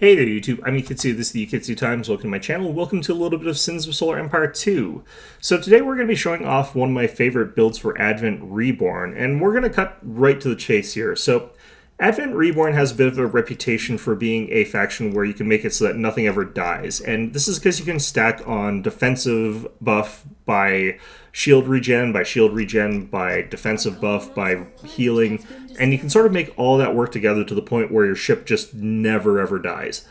Hey there YouTube, I'm Yukitsu, this is the Yukitsu Times, welcome to my channel, welcome to a little bit of Sins of Solar Empire 2. So today we're going to be showing off one of my favorite builds for Advent Reborn, and we're going to cut right to the chase here. So Advent Reborn has a bit of a reputation for being a faction where you can make it so that nothing ever dies, and this is because you can stack on defensive buff by shield regen, by defensive buff, by healing, and you can sort of make all that work together to the point where your ship just never ever dies.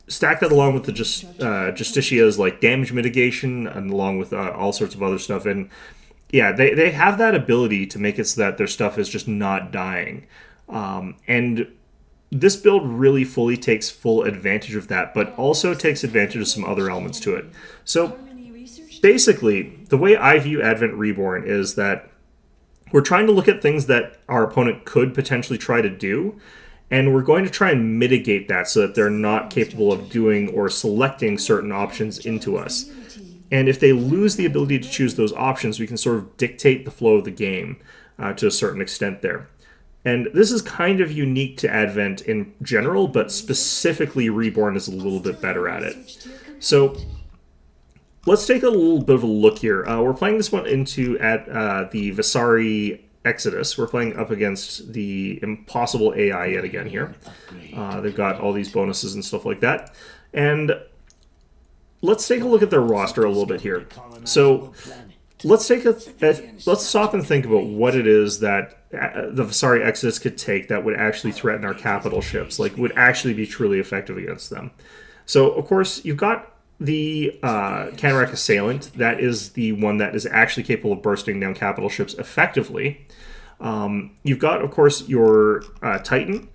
Stack that along with the Justicia's like damage mitigation, and along with all sorts of other stuff, and yeah, they have that ability to make it so that their stuff is just not dying. And this build really fully takes full advantage of that, but also takes advantage of some other elements to it. So basically, the way I view Advent Reborn is that we're trying to look at things that our opponent could potentially try to do, and we're going to try and mitigate that so that they're not capable of doing or selecting certain options into us. And if they lose the ability to choose those options, we can sort of dictate the flow of the game to a certain extent there. And this is kind of unique to Advent in general, but specifically Reborn is a little bit better at it. So let's take a little bit of a look here. We're playing this one at the Visari Exodus. We're playing up against the impossible AI yet again here. They've got all these bonuses and stuff like that. And let's take a look at their roster a little bit here. So let's stop and think about what it is that the Visari Exodus could take that would actually threaten our capital ships, like would actually be truly effective against them. So, of course, you've got the Canarac Assailant. That is the one that is actually capable of bursting down capital ships effectively. You've got, of course, your Titan.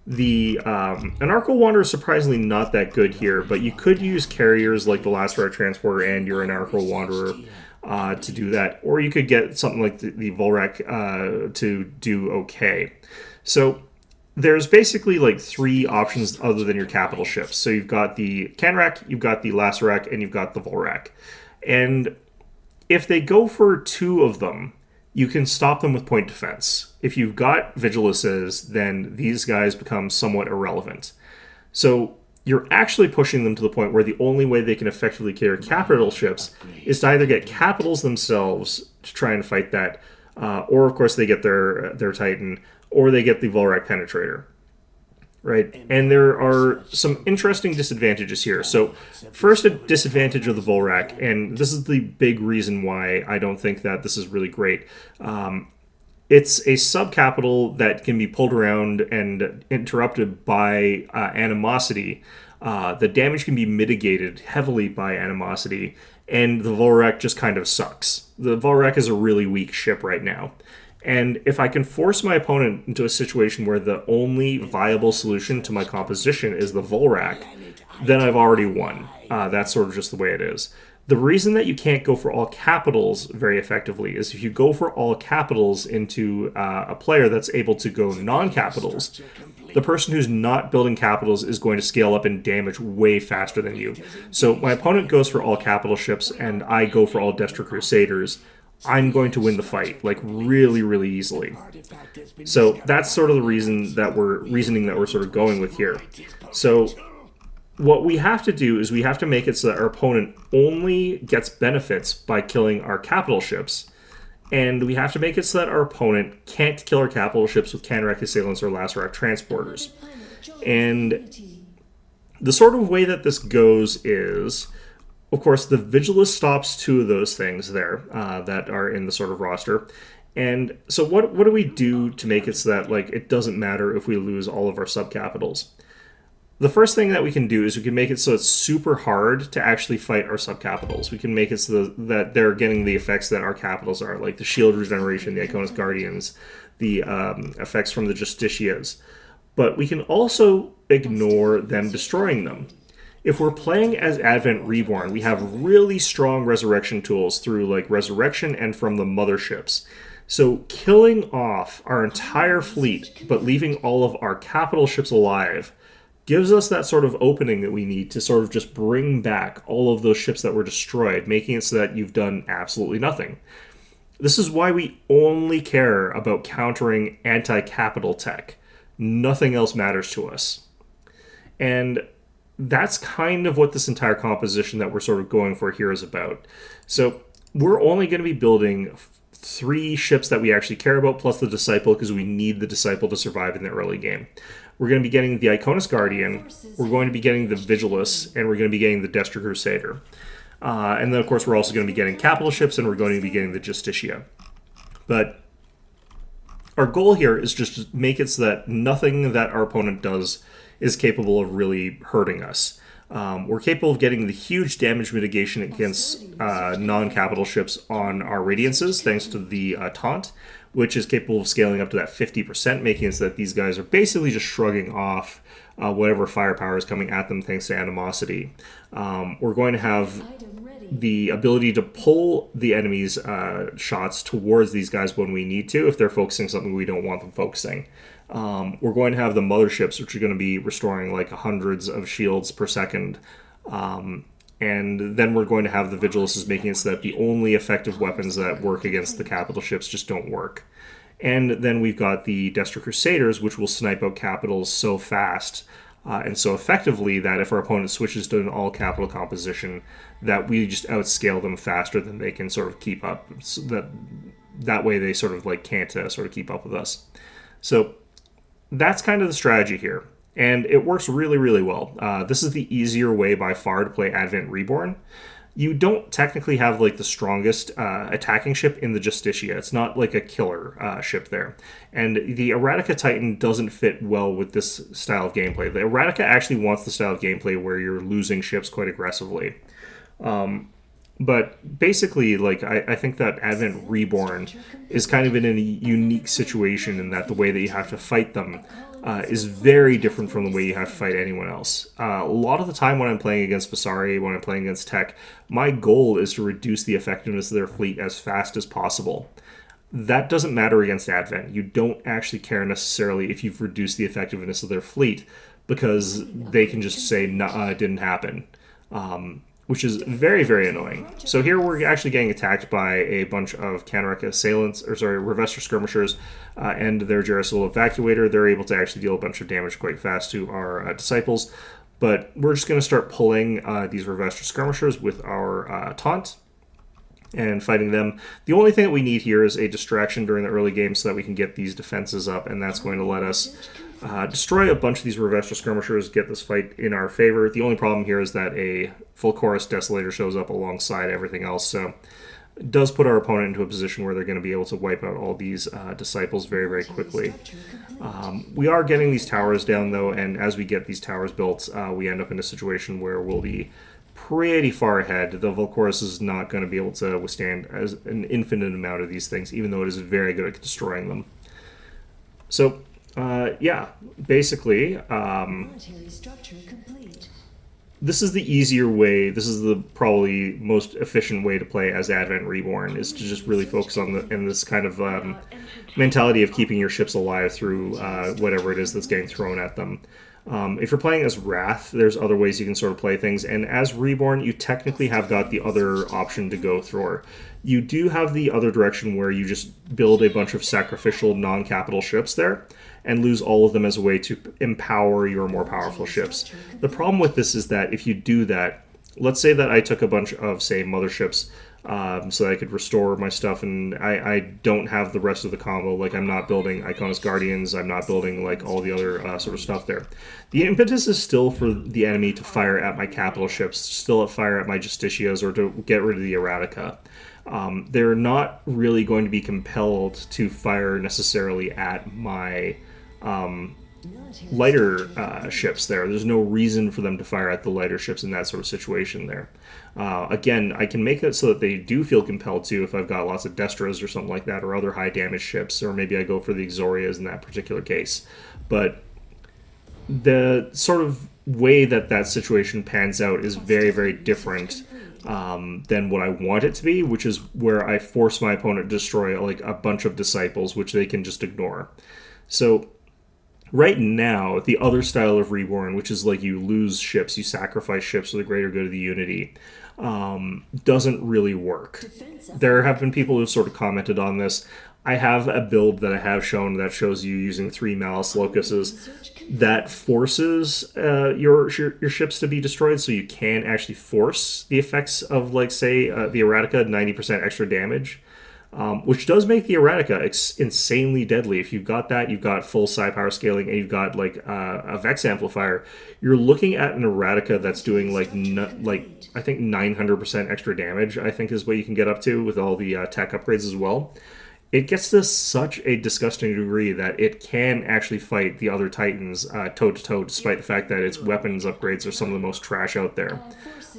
The Anarcho Wanderer is surprisingly not that good here, but you could use carriers like the Lacerat Transporter and your Anarcho Wanderer to do that, or you could get something like the Volrak to do okay. So there's basically like three options other than your capital ships. So you've got the Canarac, you've got the Lacerat, and you've got the Volrak. And if they go for two of them, you can stop them with point defense. If you've got Vigiluses, then these guys become somewhat irrelevant. So you're actually pushing them to the point where the only way they can effectively carry capital ships is to either get capitals themselves to try and fight that, or of course they get their Titan, or they get the Volrak Penetrator, right? And there are some interesting disadvantages here. So first, a disadvantage of the Volrak, and this is the big reason why I don't think that this is really great. It's a sub-capital that can be pulled around and interrupted by animosity. The damage can be mitigated heavily by animosity, and the Volrak just kind of sucks. The Volrak is a really weak ship right now. And if I can force my opponent into a situation where the only viable solution to my composition is the Volrak, then I've already won. That's sort of just the way it is. The reason that you can't go for all capitals very effectively is if you go for all capitals into a player that's able to go non-capitals, the person who's not building capitals is going to scale up in damage way faster than you. So my opponent goes for all capital ships and I go for all Destra Crusaders. I'm going to win the fight, like really, really easily. So that's sort of the reasoning that we're sort of going with here. So what we have to do is we have to make it so that our opponent only gets benefits by killing our capital ships, and we have to make it so that our opponent can't kill our capital ships with Canarac Assailants or Lacerat Transporters. And the sort of way that this goes is, of course, the Vigilus stops two of those things there that are in the sort of roster. And so what do we do to make it so that like it doesn't matter if we lose all of our subcapitals? The first thing that we can do is we can make it so it's super hard to actually fight our subcapitals. We can make it so that they're getting the effects that our capitals are, like the shield regeneration, the Iconus Guardians, the effects from the Justicias. But we can also ignore them destroying them. If we're playing as Advent Reborn, we have really strong resurrection tools through like Resurrection and from the motherships. So killing off our entire fleet, but leaving all of our capital ships alive, gives us that sort of opening that we need to sort of just bring back all of those ships that were destroyed, making it so that you've done absolutely nothing. This is why we only care about countering anti-capital tech. Nothing else matters to us. And that's kind of what this entire composition that we're sort of going for here is about. So we're only going to be building 3 ships that we actually care about, plus the Disciple, because we need the Disciple to survive in the early game. We're going to be getting the Iconus Guardian, we're going to be getting the Vigilus, and we're going to be getting the Destra Crusader. And then, of course, we're also going to be getting capital ships, and we're going to be getting the Justicia. But our goal here is just to make it so that nothing that our opponent does is capable of really hurting us. We're capable of getting the huge damage mitigation against non-capital ships on our Radiances, thanks to the Taunt, which is capable of scaling up to that 50%, making it so that these guys are basically just shrugging off whatever firepower is coming at them thanks to Animosity. We're going to have the ability to pull the enemy's shots towards these guys when we need to, if they're focusing something we don't want them focusing. We're going to have the motherships, which are going to be restoring like hundreds of shields per second. And then we're going to have the Vigilises, making it so that the only effective weapons that work against the capital ships just don't work. And then we've got the Destra Crusaders, which will snipe out capitals so fast and so effectively that if our opponent switches to an all-capital composition, that we just outscale them faster than they can sort of keep up. So that way they sort of like can't sort of keep up with us. So that's kind of the strategy here. And it works really, really well. This is the easier way by far to play Advent Reborn. You don't technically have like the strongest attacking ship in the Justicia. It's not like a killer ship there. And the Eradicate Titan doesn't fit well with this style of gameplay. The Eradicate actually wants the style of gameplay where you're losing ships quite aggressively. But basically, like I think that Advent Reborn is kind of in a unique situation in that the way that you have to fight them is very different from the way you have to fight anyone else. A lot of the time when I'm playing against Vasari, when I'm playing against Tech, my goal is to reduce the effectiveness of their fleet as fast as possible. That doesn't matter against Advent. You don't actually care necessarily if you've reduced the effectiveness of their fleet, because they can just say, nah, it didn't happen. Which is very, very annoying. So here we're actually getting attacked by a bunch of Canarek assailants, or sorry, Revester skirmishers, and their Gerasol evacuator. They're able to actually deal a bunch of damage quite fast to our disciples. But we're just going to start pulling these Revester skirmishers with our taunt and fighting them. The only thing that we need here is a distraction during the early game so that we can get these defenses up, and that's going to let us destroy a bunch of these Revester skirmishers, get this fight in our favor. The only problem here is that a full chorus Desolator shows up alongside everything else, so it does put our opponent into a position where they're going to be able to wipe out all these disciples very, very quickly. We are getting these towers down, though, and as we get these towers built, we end up in a situation where we'll be pretty far ahead. The Volchorus is not going to be able to withstand as an infinite amount of these things, even though it is very good at destroying them. So, yeah, basically, this is the easier way, this is the probably most efficient way to play as Advent Reborn, is to just really focus on this kind of mentality of keeping your ships alive through whatever it is that's getting thrown at them. If you're playing as Wrath, there's other ways you can sort of play things, and as Reborn, you technically have got the other option to go through. You do have the other direction where you just build a bunch of sacrificial non-capital ships there, and lose all of them as a way to empower your more powerful ships. The problem with this is that if you do that, let's say that I took a bunch of, say, motherships, so that I could restore my stuff, and I don't have the rest of the combo. Like, I'm not building Iconus Guardians, I'm not building, like, all the other sort of stuff there. The impetus is still for the enemy to fire at my capital ships, still fire at my Justicias, or to get rid of the Erratica. They're not really going to be compelled to fire necessarily at my lighter ships there. There's no reason for them to fire at the lighter ships in that sort of situation there. Again, I can make it so that they do feel compelled to if I've got lots of Destras or something like that, or other high damage ships, or maybe I go for the Exorias in that particular case. But the sort of way that that situation pans out is very, very different than what I want it to be, which is where I force my opponent to destroy like a bunch of disciples, which they can just ignore. So right now, the other style of Reborn, which is like you lose ships, you sacrifice ships for the greater good of the Unity, doesn't really work. There have been people who've sort of commented on this. I have a build that I have shown that shows you using 3 Malice Locusts that forces your ships to be destroyed, so you can actually force the effects of, like, say, the Erratica, 90% extra damage, which does make the Erratica insanely deadly. If you've got that, you've got full psi power scaling, and you've got, like, a Vex amplifier, you're looking at an Erratica that's doing, like, I think 900% extra damage, I think is what you can get up to with all the tech upgrades as well. It gets to such a disgusting degree that it can actually fight the other Titans toe to toe, despite the fact that its weapons upgrades are some of the most trash out there.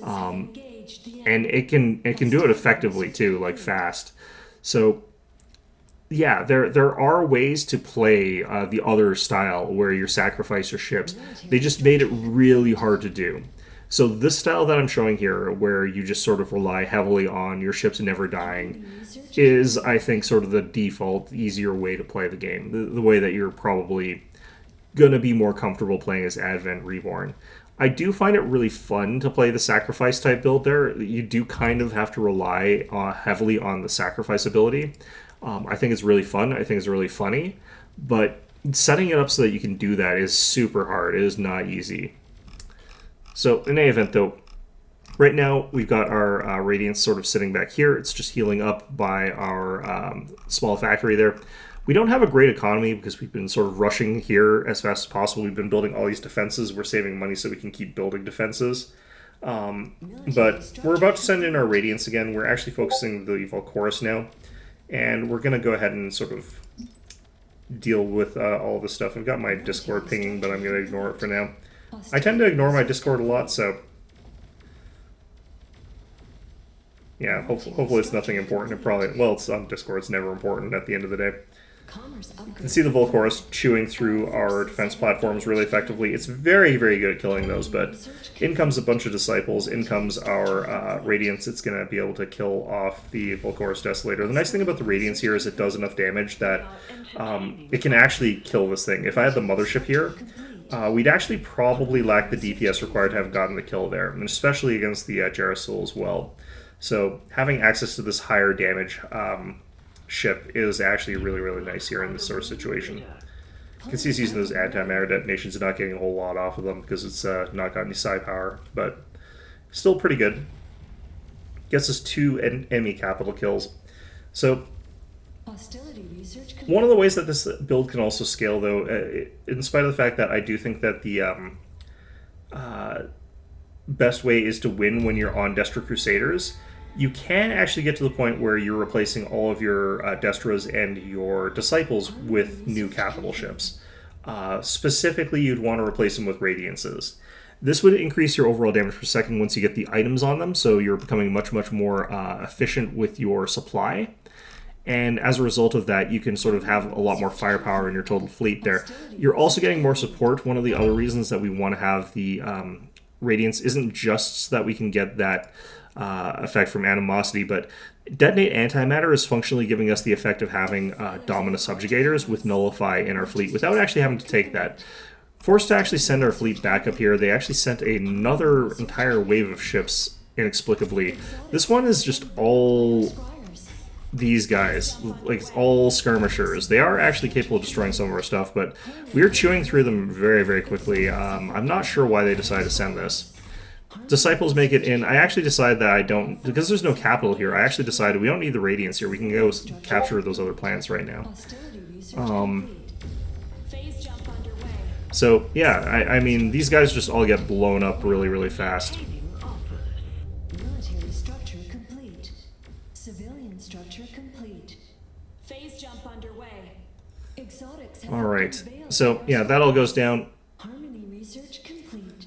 And it can do it effectively too, like fast. So yeah, there are ways to play the other style where you sacrifice your ships. They just made it really hard to do. So this style that I'm showing here, where you just sort of rely heavily on your ships never dying, is, I think, sort of the default, easier way to play the game. The way that you're probably going to be more comfortable playing as Advent Reborn. I do find it really fun to play the sacrifice type build there. You do kind of have to rely heavily on the sacrifice ability. I think it's really fun. I think it's really funny. But setting it up so that you can do that is super hard. It is not easy. So in any event, though, right now we've got our Radiance sort of sitting back here. It's just healing up by our small factory there. We don't have a great economy because we've been sort of rushing here as fast as possible. We've been building all these defenses. We're saving money so we can keep building defenses. But we're about to send in our Radiance again. We're actually focusing the Valchorus now. And we're going to go ahead and sort of deal with all this stuff. I've got my Discord pinging, but I'm going to ignore it for now. I tend to ignore my Discord a lot, so yeah, hopefully it's nothing important. It probably, well, it's on Discord, it's never important at the end of the day. You can see the Valchorus chewing through our defense platforms really effectively. It's very, very good at killing those, but in comes a bunch of Disciples, in comes our Radiance. It's going to be able to kill off the Valchorus Desolator. The nice thing about the Radiance here is it does enough damage that it can actually kill this thing. If I had the Mothership here, we'd actually probably lack the DPS required to have gotten the kill there, and especially against the Jerasul as well. So having access to this higher damage ship is actually really, really nice here in this sort of situation. You can see he's using those anti-matter detonations and not getting a whole lot off of them because it's not got any psi power, but still pretty good. Gets us 2 enemy capital kills. So one of the ways that this build can also scale, though, in spite of the fact that I do think that the best way is to win when you're on Destra Crusaders, you can actually get to the point where you're replacing all of your Destras and your Disciples with new capital ships. Specifically, you'd want to replace them with Radiances. This would increase your overall damage per second once you get the items on them, so you're becoming much, much more efficient with your supply. And as a result of that, you can sort of have a lot more firepower in your total fleet there. You're also getting more support. One of the other reasons that we want to have the Radiance isn't just so that we can get that effect from Animosity, but Detonate Antimatter is functionally giving us the effect of having Dominus Subjugators with Nullify in our fleet without actually having to take that. Forced to actually send our fleet back up here, they actually sent another entire wave of ships inexplicably. This one is just all these guys, like all skirmishers. They are actually capable of destroying some of our stuff, but we're chewing through them very, very quickly. I'm not sure why they decided to send this. Disciples make it in. I actually decided that I don't, because there's no capital here, I actually decided we don't need the Radiance here. We can go capture those other planets right now. So, yeah, I mean, these guys just all get blown up really, really fast. Military structure complete. Civilian structure complete. Phase jump underway. Exotics have Alright, so, yeah, that all goes down. Harmony research complete.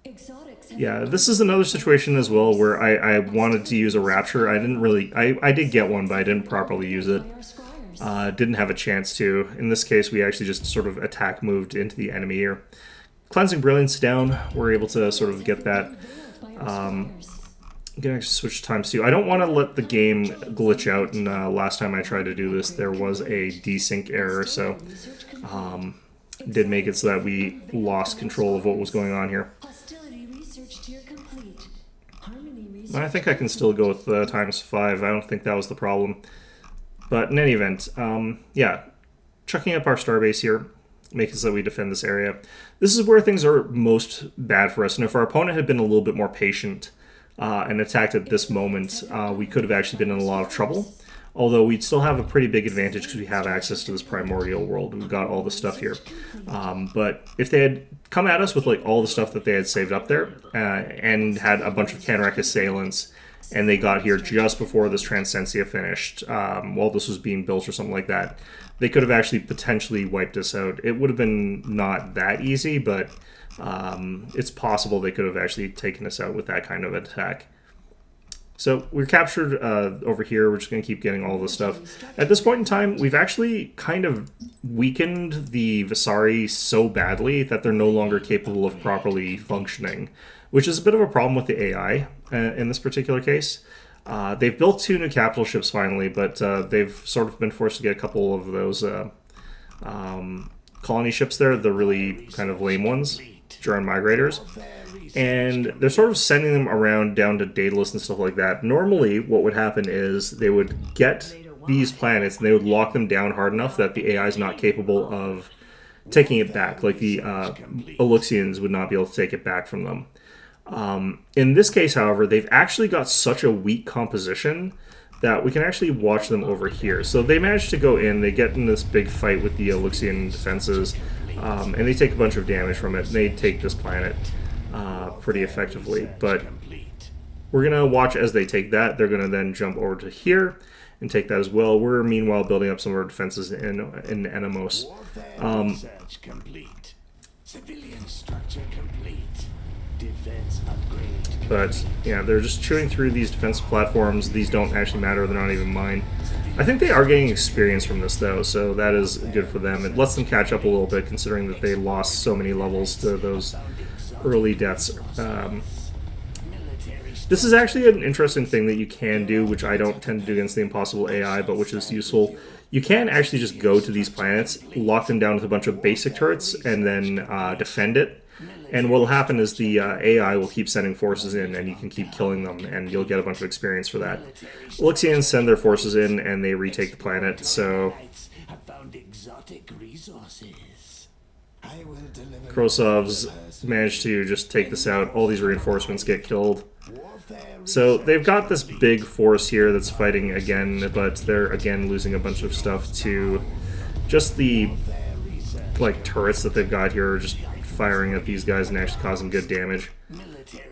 Exotics have Yeah, this is another situation as well where I wanted to use a Rapture. I didn't really, I did get one, but I didn't properly use it. Didn't have a chance to. In this case, we actually just sort of attack moved into the enemy here. Cleansing Brilliance down, we're able to sort of get that. I'm going to switch times too. I don't want to let the game glitch out, and last time I tried to do this, there was a desync error, so did make it so that we lost control of what was going on here. I think I can still go with times 5. I don't think that was the problem. But in any event, yeah, chucking up our starbase here, making so that we defend this area. This is where things are most bad for us. And if our opponent had been a little bit more patient and attacked at this moment, we could have actually been in a lot of trouble. Although we'd still have a pretty big advantage because we have access to this primordial world. We've got all the stuff here. But if they had come at us with like all the stuff that they had saved up there and had a bunch of Canarac assailants, and they got here just before this Transcensia finished, while this was being built or something like that, they could have actually potentially wiped us out. It would have been not that easy, but it's possible they could have actually taken us out with that kind of attack. So we're captured over here. We're just going to keep getting all this stuff. At this point in time, we've actually kind of weakened the Visari so badly that they're no longer capable of properly functioning, which is a bit of a problem with the AI in this particular case. They've built 2 new capital ships finally, but they've sort of been forced to get a couple of those colony ships there, the really kind of lame ones, drone migrators. And they're sort of sending them around down to Daedalus and stuff like that. Normally, what would happen is they would get these planets and they would lock them down hard enough that the AI is not capable of taking it back. Like the Eluxians would not be able to take it back from them. In this case, however, they've actually got such a weak composition that we can actually watch them over here. So they manage to go in, they get in this big fight with the Eluxian defenses, and they take a bunch of damage from it, and they take this planet pretty effectively. But we're going to watch as they take that. They're going to then jump over to here and take that as well. We're meanwhile building up some of our defenses in Enemos. Civilian structure complete. Defense upgrade. But yeah, they're just chewing through these defense platforms. These don't actually matter. They're not even mine. I think they are getting experience from this though, so that is good for them. It lets them catch up a little bit considering that they lost so many levels to those early deaths. This is actually an interesting thing that you can do, which I don't tend to do against the Impossible AI, but which is useful. You can actually just go to these planets, lock them down with a bunch of basic turrets, and then defend it. And what will happen is the AI will keep sending forces in, and you can keep killing them, and you'll get a bunch of experience for that. Eluxians send their forces in, and they retake the planet, so Krosov's managed to just take this out. All these reinforcements get killed. So they've got this big force here that's fighting again, but they're again losing a bunch of stuff to just the like turrets that they've got here are just firing at these guys and actually causing good damage.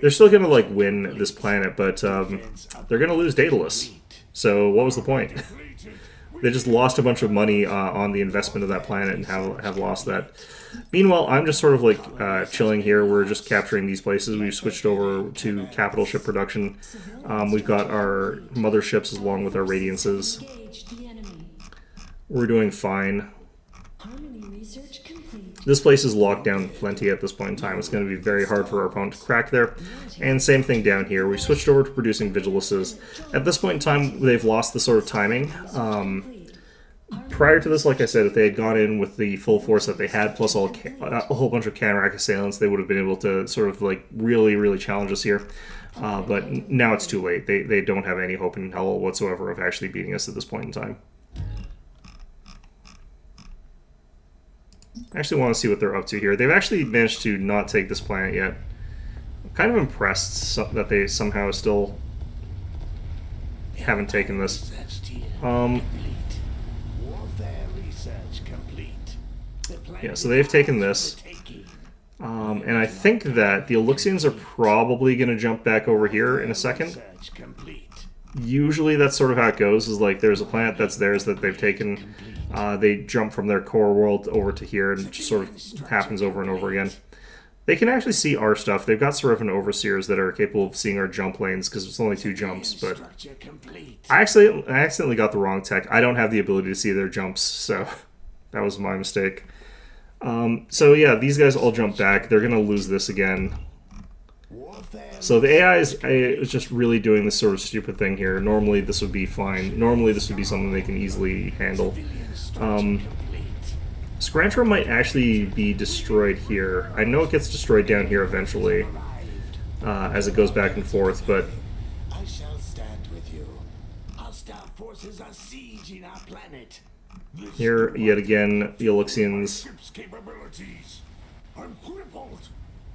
They're still going to like win this planet, but they're going to lose Daedalus. So what was the point? They just lost a bunch of money on the investment of that planet and have lost that. Meanwhile, I'm just sort of like chilling here. We're just capturing these places. We've switched over to capital ship production. We've got our motherships along with our radiances. We're doing fine. This place is locked down plenty at this point in time. It's going to be very hard for our opponent to crack there. And same thing down here. We switched over to producing Vigiluses. At this point in time, they've lost the sort of timing. Prior to this, like I said, if they had gone in with the full force that they had, plus a whole bunch of Canarac assailants, they would have been able to sort of like really, really challenge us here. But now it's too late. They don't have any hope in hell whatsoever of actually beating us at this point in time. I actually want to see what they're up to here. They've actually managed to not take this planet yet. I'm kind of impressed that they somehow still haven't taken this. Yeah, so they've taken this. And I think that the Eluxians are probably going to jump back over here in a second. Usually that's sort of how it goes, is like there's a planet that's theirs that they've taken. They jump from their core world over to here, and it just sort of happens over and over again. They can actually see our stuff. They've got sort of an overseers that are capable of seeing our jump lanes, because it's only 2 jumps, but I accidentally got the wrong tech. I don't have the ability to see their jumps, so that was my mistake. So yeah, these guys all jump back. They're going to lose this again. So the AI is just really doing this sort of stupid thing here. Normally this would be fine. Normally this would be something they can easily handle. Scrantra might actually be destroyed here. I know it gets destroyed down here eventually, as it goes back and forth, but Hostile forces are sieging our planet. This Here, yet again, the Alexians. ship's capabilities. I'm crippled.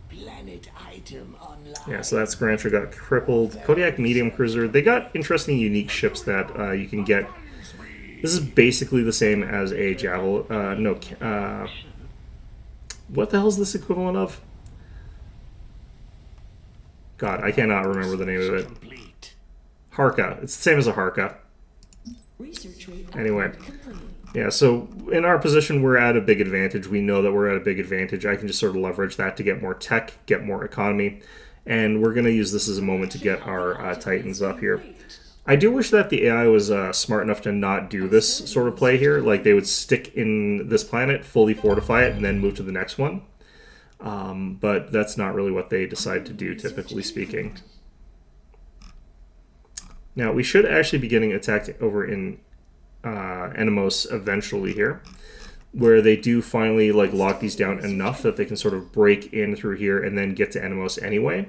Planet item online. Yeah, so that Skirmisher got crippled. Kodiak medium cruiser. They got interesting, unique ships that you can get. This is basically the same as a Javelin. What the hell is this equivalent of? God, I cannot remember the name of it. Complete. Harka. It's the same as a Harka. Research rate Anyway. complete. Yeah, so in our position, we're at a big advantage. We know that we're at a big advantage. I can just sort of leverage that to get more tech, get more economy, and we're going to use this as a moment to get our Titans up here. I do wish that the AI was smart enough to not do this sort of play here. Like, they would stick in this planet, fully fortify it, and then move to the next one. But that's not really what they decide to do, typically speaking. Now, we should actually be getting attacked over in Enemos eventually here, where they do finally like lock these down enough that they can sort of break in through here and then get to Enemos anyway.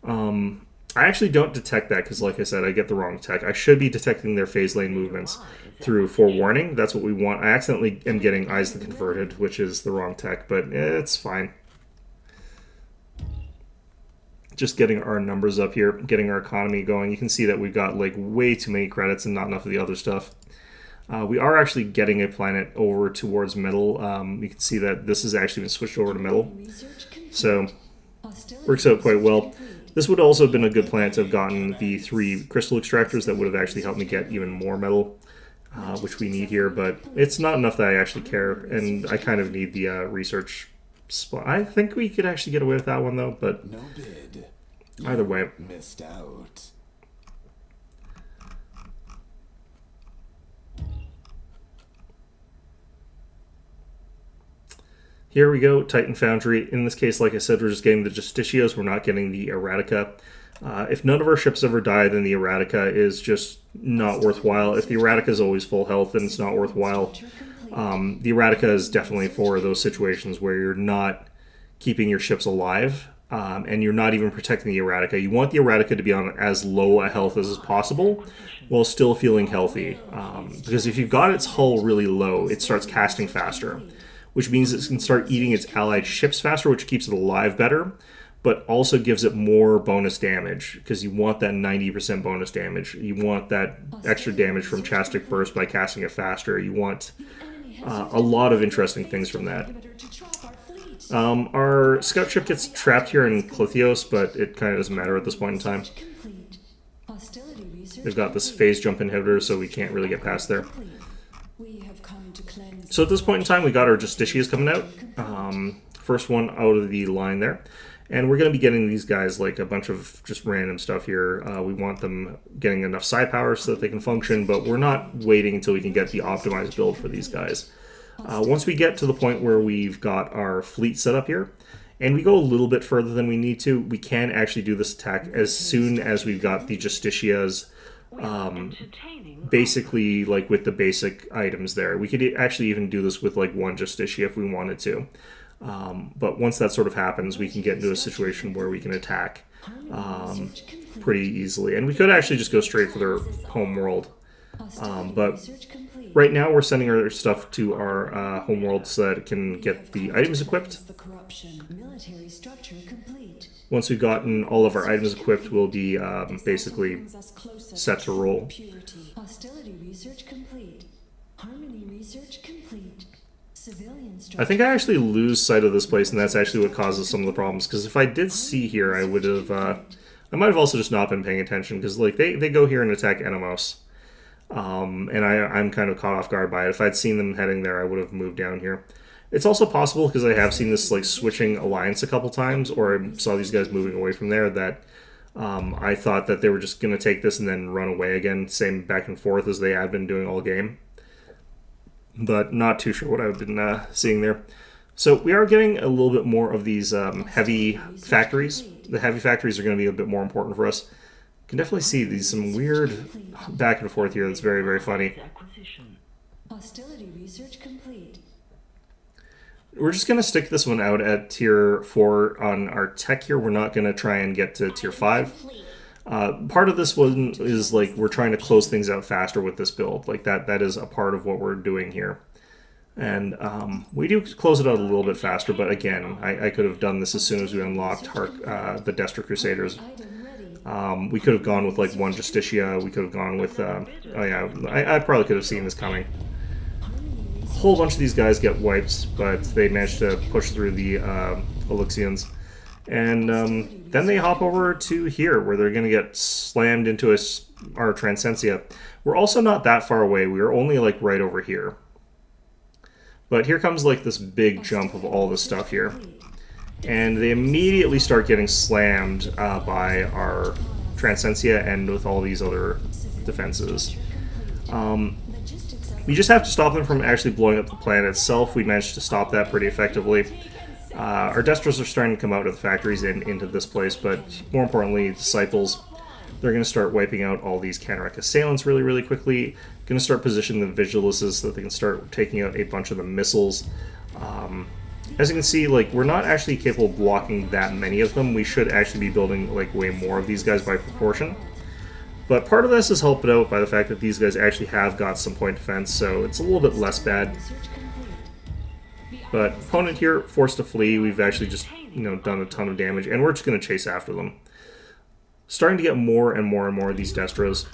I actually don't detect that because, like I said, I get the wrong tech. I should be detecting their phase lane movements through forewarning. That's what we want. I accidentally am getting Eyes the Converted, which is the wrong tech, but it's fine. Just getting our numbers up here, getting our economy going. You can see that we've got like way too many credits and not enough of the other stuff. We are actually getting a planet over towards metal. You can see that this has actually been switched over to metal. So, works out quite well. This would also have been a good planet to have gotten the 3 crystal extractors that would have actually helped me get even more metal, which we need here, but it's not enough that I actually care, and I kind of need the research spot. I think we could actually get away with that one, though, but No bid. either way. Missed out. Here we go, Titan Foundry. In this case, like I said, we're just getting the Justicias. We're not getting the Erratica. If none of our ships ever die, then the Erratica is just not worthwhile. If the Erratica is always full health, then it's not worthwhile. The Erratica is definitely for those situations where you're not keeping your ships alive, and you're not even protecting the Erratica. You want the Erratica to be on as low a health as possible while still feeling healthy. Because if you've got its hull really low, it starts casting faster, which means it can start eating its allied ships faster, which keeps it alive better, but also gives it more bonus damage, because you want that 90% bonus damage. You want that extra damage from Chastic Burst by casting it faster. You want a lot of interesting things from that. Our scout ship gets trapped here in Clothios, but it kind of doesn't matter at this point in time. They've got this phase jump inhibitor, so we can't really get past there. So at this point in time, we got our Justicias coming out. First one out of the line there. And we're going to be getting these guys like a bunch of just random stuff here. We want them getting enough psi power so that they can function, but we're not waiting until we can get the optimized build for these guys. Once we get to the point where we've got our fleet set up here, and we go a little bit further than we need to, we can actually do this attack as soon as we've got the Justicias basically like with the basic items there. We could actually even do this with like one Justicia if we wanted to. But once that sort of happens, we can get into a situation where we can attack pretty easily. And we could actually just go straight for their home world. But right now we're sending our stuff to our home world so that it can get the items equipped. Once we've gotten all of our items equipped, we'll be basically set to roll. Hostility research complete. Harmony research complete. Civilian I think I actually lose sight of this place, and that's actually what causes some of the problems. Because if I did see here, I would have... I might have also just not been paying attention, because like they go here and attack Enemos. And I'm kind of caught off guard by it. If I'd seen them heading there, I would have moved down here. It's also possible, because I have seen this like switching alliance a couple times, or I saw these guys moving away from there, that I thought that they were just going to take this and then run away again, same back and forth as they had been doing all game. But not too sure what I've been seeing there. So we are getting a little bit more of these heavy factories. The heavy factories are going to be a bit more important for us. You can definitely see these some weird back and forth here that's very, very funny. Hostility research complete. We're just going to stick this one out at tier 4 on our tech here. We're not going to try and get to tier 5. Part of this one is like we're trying to close things out faster with this build. Like that is a part of what we're doing here. And we do close it out a little bit faster, but again, I could have done this as soon as we unlocked the Destra Crusaders. We could have gone with like one Justicia, we could have gone with, oh yeah, I probably could have seen this coming. A whole bunch of these guys get wiped, but they managed to push through the Elixians. And then they hop over to here, where they're going to get slammed into our Transcensia. We're also not that far away, we are only like right over here. But here comes like this big jump of all this stuff here. And they immediately start getting slammed by our Transcensia and with all these other defenses. We just have to stop them from actually blowing up the planet itself. We managed to stop that pretty effectively. Our Destros are starting to come out of the factories and into this place, but more importantly, Disciples, they're going to start wiping out all these Canarac assailants really, really quickly. Going to start positioning the Vigiluses so that they can start taking out a bunch of the missiles. As you can see, like, we're not actually capable of blocking that many of them. We should actually be building like way more of these guys by proportion. But part of this is helped out by the fact that these guys actually have got some point defense, so it's a little bit less bad. But opponent here forced to flee. We've actually just, done a ton of damage, and we're just going to chase after them. Starting to get more and more and more of these Destros.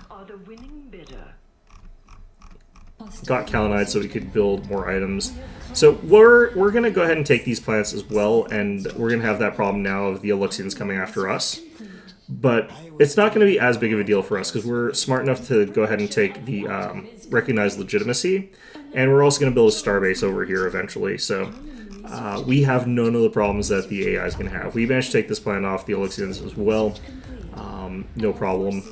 Got Kalinite so we could build more items. So we're going to go ahead and take these planets as well, and we're going to have that problem now of the Elixians coming after us. But it's not going to be as big of a deal for us, because we're smart enough to go ahead and take the recognized legitimacy, and we're also going to build a starbase over here eventually, so we have none of the problems that the AI is going to have. We managed to take this planet off the Elixians as well, no problem.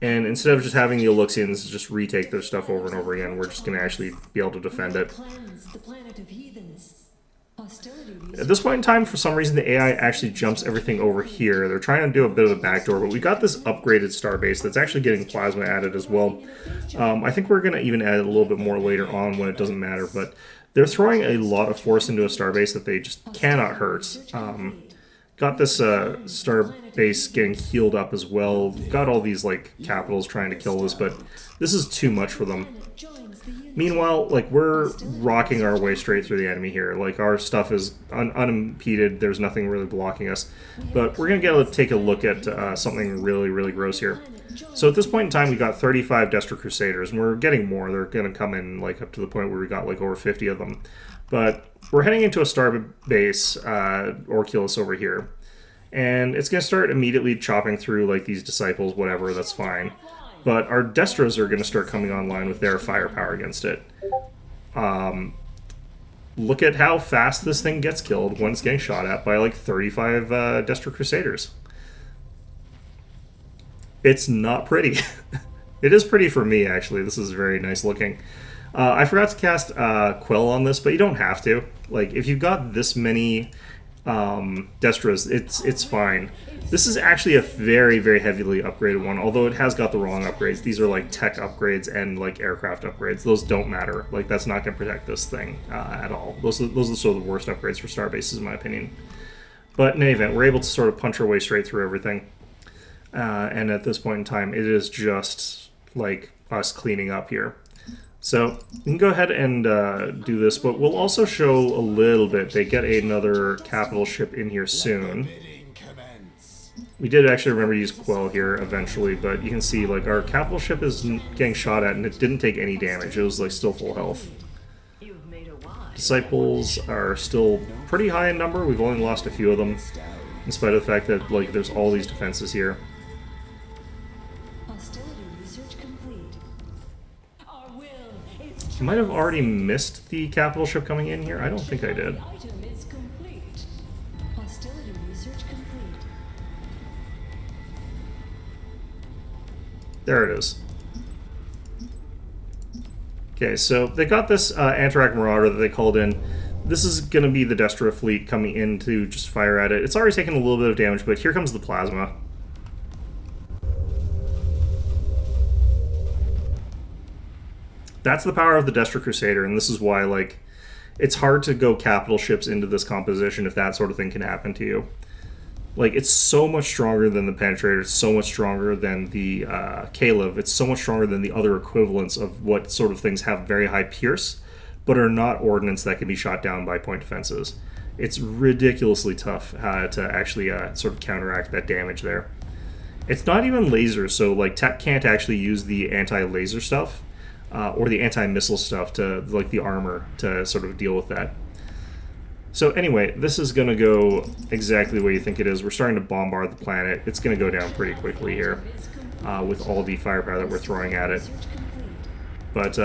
And instead of just having the Elixians just retake their stuff over and over again, we're just going to actually be able to defend it. At this point in time, for some reason, the AI actually jumps everything over here. They're trying to do a bit of a backdoor, but we got this upgraded starbase that's actually getting plasma added as well. I think we're going to even add a little bit more later on when it doesn't matter, but they're throwing a lot of force into a starbase that they just cannot hurt. Got this starbase getting healed up as well. Got all these like capitals trying to kill this, but this is too much for them. Meanwhile, like, we're rocking our way straight through the enemy here. Like, our stuff is unimpeded. There's nothing really blocking us. But we're going to take a look at something really, really gross here. So at this point in time, we got 35 Destra Crusaders, and we're getting more. They're going to come in, like, up to the point where we got, like, over 50 of them. But we're heading into a starbase, Orculus over here. And it's going to start immediately chopping through, like, these Disciples, whatever, that's fine. But our Destros are going to start coming online with their firepower against it. Look at how fast this thing gets killed when it's getting shot at by like 35 Destra Crusaders. It's not pretty. It is pretty for me, actually. This is very nice looking. I forgot to cast Quell on this, but you don't have to. Like, if you've got this many Destras, it's fine. This is actually a very, very heavily upgraded one, although it has got the wrong upgrades. These are like tech upgrades and like aircraft upgrades. Those don't matter. Like, that's not going to protect this thing at all. Those are sort of the worst upgrades for starbases, in my opinion. But in any event, we're able to sort of punch our way straight through everything. And at this point in time, it is just like us cleaning up here. So you can go ahead and do this, but we'll also show a little bit. They get another capital ship in here soon. We did actually remember to use Quell here eventually, but you can see like our capital ship is getting shot at and it didn't take any damage. It was like still full health. Disciples are still pretty high in number. We've only lost a few of them, in spite of the fact that like there's all these defenses here. I might have already missed the capital ship coming in here. I don't think I did. There it is. Okay, so they got this Antarak Marauder that they called in. This is going to be the Destra fleet coming in to just fire at it. It's already taken a little bit of damage, but here comes the plasma. That's the power of the Destra Crusader, and this is why, like, it's hard to go capital ships into this composition if that sort of thing can happen to you. Like, it's so much stronger than the Penetrator. It's so much stronger than the Caleb. It's so much stronger than the other equivalents of what sort of things have very high pierce, but are not ordnance that can be shot down by point defenses. It's ridiculously tough to actually sort of counteract that damage there. It's not even lasers, so like tech can't actually use the anti-laser stuff or the anti-missile stuff to, like the armor, to sort of deal with that. So anyway, this is going to go exactly the way you think it is. We're starting to bombard the planet. It's going to go down pretty quickly here with all the firepower that we're throwing at it. But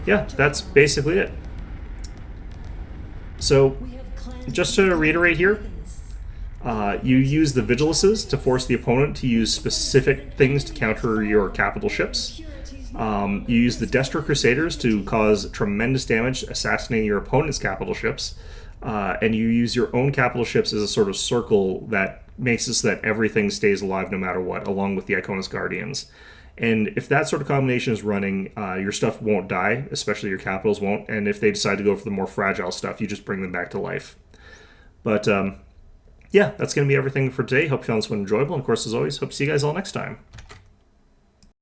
yeah, that's basically it. So just to reiterate here, you use the Vigilances to force the opponent to use specific things to counter your capital ships. You use the Destro Crusaders to cause tremendous damage, assassinating your opponent's capital ships. And you use your own capital ships as a sort of circle that makes it so that everything stays alive no matter what, along with the Iconis Guardians. And if that sort of combination is running, your stuff won't die, especially your capitals won't. And if they decide to go for the more fragile stuff, you just bring them back to life. But yeah, that's going to be everything for today. Hope you found this one enjoyable. And of course, as always, hope to see you guys all next time.